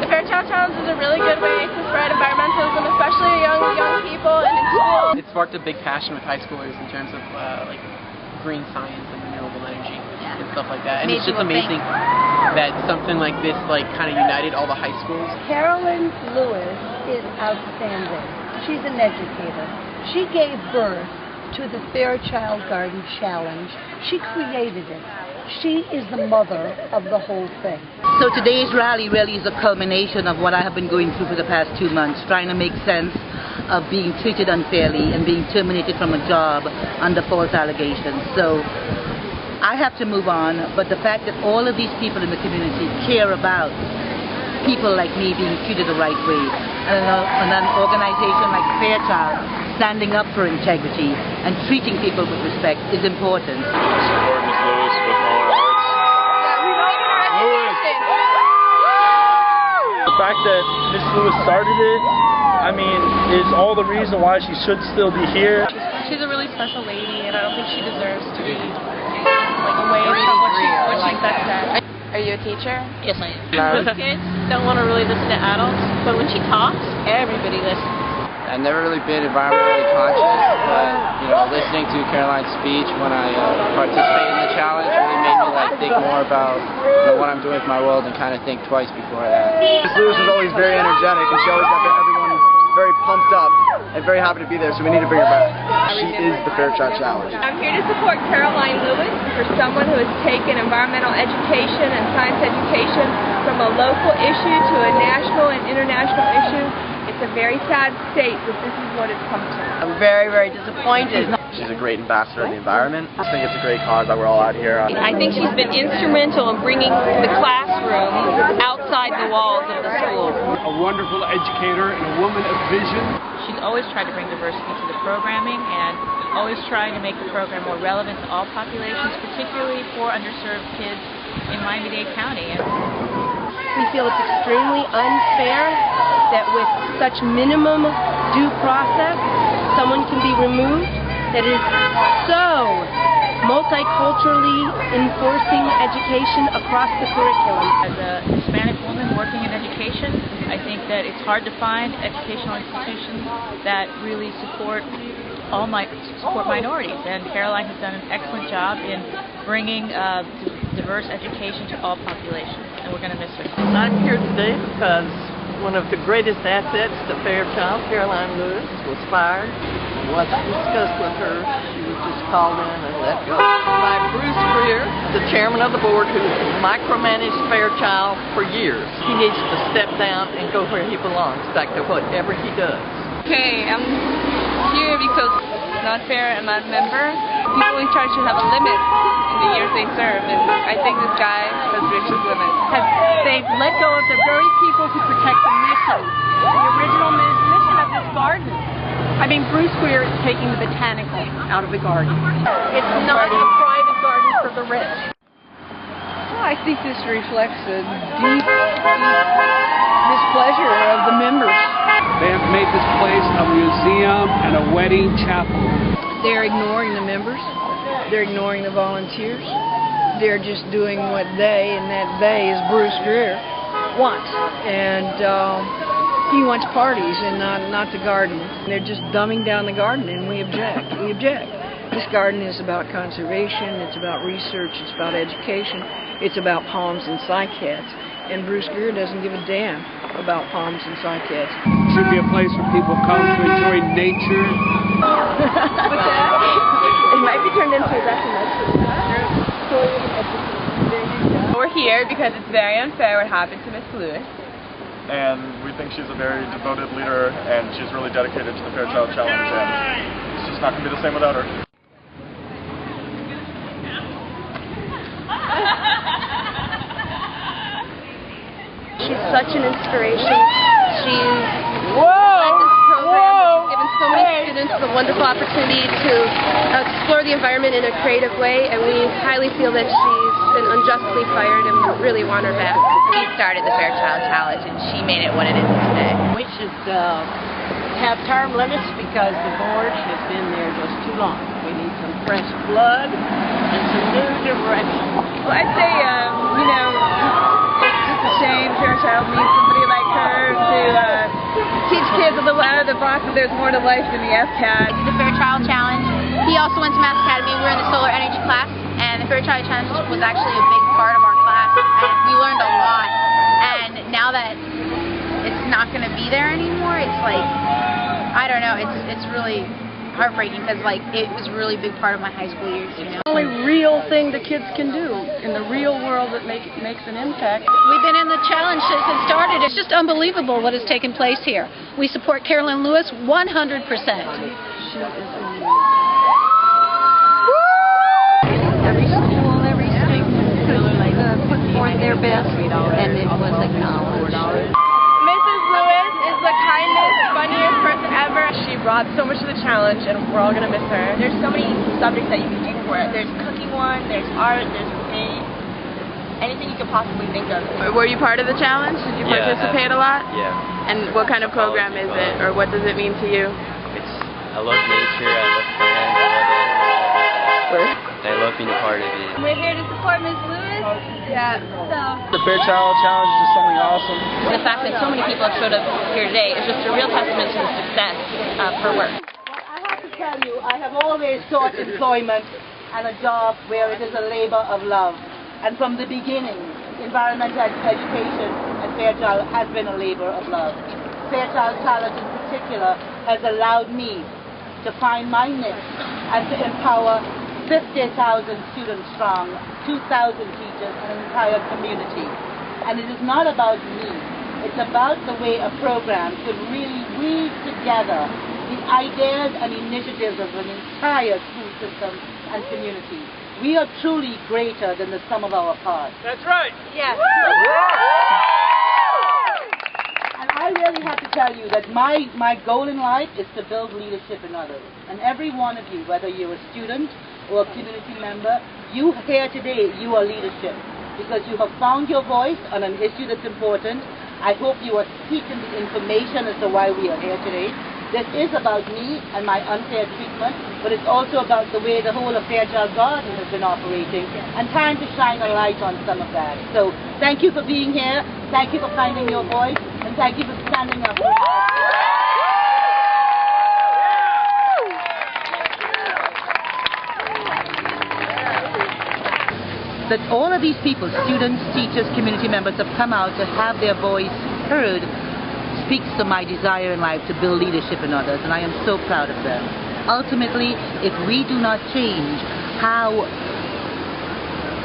The Fairchild Challenge is a really good way to spread environmentalism, especially young people and in school. It sparked a big passion with high schoolers in terms of like green science and renewable energy and stuff like that. And it's just amazing that something like this kind of united all the high schools. Carolyn Lewis is outstanding. She's an educator. She gave birth to the Fairchild Gardens Challenge. She created it. She is the mother of the whole thing. So today's rally really is a culmination of what I have been going through for the past 2 months, trying to make sense of being treated unfairly and being terminated from a job under false allegations. So I have to move on, but the fact that all of these people in the community care about people like me being treated the right way, and an organization like Fairchild standing up for integrity and treating people with respect is important. Support Ms. Lewis with all our hearts. The fact that Ms. Lewis started it, I mean, is all the reason why she should still be here. She's a really special lady, and I don't think she deserves to be away from what she's best at. Are you a teacher? Yes, I am. Kids don't want to really listen to adults, but when she talks, everybody listens. I've never really been environmentally conscious, but listening to Caroline's speech when I participated in the challenge really made me think more about what I'm doing with my world and kind of think twice before I act. Ms. Lewis is always very energetic, and she always got everyone very pumped up and very happy to be there, so we need to bring her back. She is the Fairchild Challenge. I'm here to support Caroline Lewis, for someone who has taken environmental education and science education from a local issue to a national and international issue. It's a very sad state, but this is what it's come to. I'm very, very disappointed. She's a great ambassador of the environment. I think it's a great cause that we're all out here. I think she's been instrumental in bringing the classroom outside the walls of the school. A wonderful educator and a woman of vision. She's always tried to bring diversity to the programming and always trying to make the program more relevant to all populations, particularly for underserved kids in Miami-Dade County. We feel it's extremely unfair that with such minimum due process, someone can be removed that is so multiculturally enforcing education across the curriculum. As a Hispanic woman working in education, I think that it's hard to find educational institutions that really support minorities, and Caroline has done an excellent job in bringing diverse education to all populations, and we're going to miss her. I'm here today because one of the greatest assets to Fairchild, Caroline Lewis, was fired. It wasn't discussed with her. She was just called in and let go. By Bruce Greer, the chairman of the board who micromanaged Fairchild for years. He needs to step down and go where he belongs, back to whatever he does. Okay, I'm here because it's not fair. I'm not a member. People in charge should have a limit in the years they serve, and I think this guy has reached his limit. They've let go of the very people who protect the mission, the original mission of this garden. I mean, Bruce Greer is taking the botanical out of the garden. It's not a private garden for the rich. Well, I think this reflects a deep displeasure of the members. They have made this place a museum and a wedding chapel. They're ignoring the members. They're ignoring the volunteers. They're just doing what they, and that they is Bruce Greer, wants. And he wants parties and not the garden. They're just dumbing down the garden, and we object. We object. This garden is about conservation, it's about research, it's about education, it's about palms and cycads. And Bruce Greer doesn't give a damn about palms and cycads. It should be a place where people come to enjoy nature. What's that? It might be turned into a documentary. We're here because it's very unfair what happened to Miss Lewis. And we think she's a very devoted leader, and she's really dedicated to the Fairchild Challenge, and it's just not going to be the same without her. She's such an inspiration. She's led this program, given so many students the wonderful opportunity to explore the environment in a creative way, and we highly feel that she's been unjustly fired and we really want her back. She started the Fairchild Challenge, and she made it what it is today. We should have term limits because the board has been there just too long. We need some fresh blood and some new direction. Well, I'd say, it's just a shame Fairchild needs somebody like teach kids a little out of the box that there's more to life than the S.FL. The Fairchild Challenge. He also went to Mass Academy. We were in the solar energy class, and the Fairchild Challenge was actually a big part of our class, and we learned a lot. And now that it's not going to be there anymore, it's like, I don't know, it's really heartbreaking because like it was a really big part of my high school years, you know. The only real thing the kids can do in the real world that makes an impact. We've been in the challenge since it started. It's just unbelievable what has taken place here. We support Carolyn Lewis 100%. Every school, every state put forth their best, and it was acknowledged. Mrs. Lewis is the kindest, funniest person ever. She brought so much to the challenge, and we're all going to miss her. There's so many subjects that you can do for it. There's cooking one, there's art, there's paint, anything you could possibly think of. Were you part of the challenge? Did you participate a lot? Yeah. And what kind of program is it, or what does it mean to you? I love nature, I love plants, I love animals. I love being a part of it. We're here to support Ms. Lewis. Yeah. The Fairchild Challenge is just something awesome. The fact that so many people have showed up here today is just a real testament to the success of her work. I have to tell you, I have always sought employment and a job where it is a labor of love. And from the beginning, environmental education at Fairchild has been a labor of love. Fairchild Challenge in particular has allowed me to find my niche and to empower 50,000 students strong, 2,000 teachers, and an entire community. And it is not about me. It's about the way a program could really weave together the ideas and initiatives of an entire school system and community. We are truly greater than the sum of our parts. That's right. Yes. And I really have to tell you that my goal in life is to build leadership in others. And every one of you, whether you're a student or a community member, you here today, you are leadership. Because you have found your voice on an issue that's important. I hope you are seeking the information as to why we are here today. This is about me and my unfair treatment, but it's also about the way the whole of Fairchild Gardens has been operating, and time to shine a light on some of that. So thank you for being here, thank you for finding your voice, and thank you for standing up. That all of these people, students, teachers, community members, have come out to have their voice heard speaks to my desire in life to build leadership in others, and I am so proud of that. Ultimately, if we do not change how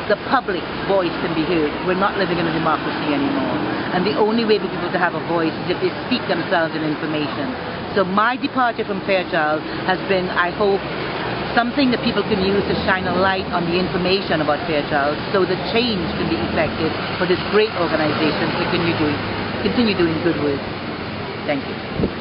the public voice can be heard, we're not living in a democracy anymore. And the only way for people to have a voice is if they speak themselves in information. So my departure from Fairchild has been, I hope, something that people can use to shine a light on the information about Fairchild so that change can be effective for this great organization to continue doing good work. Thank you.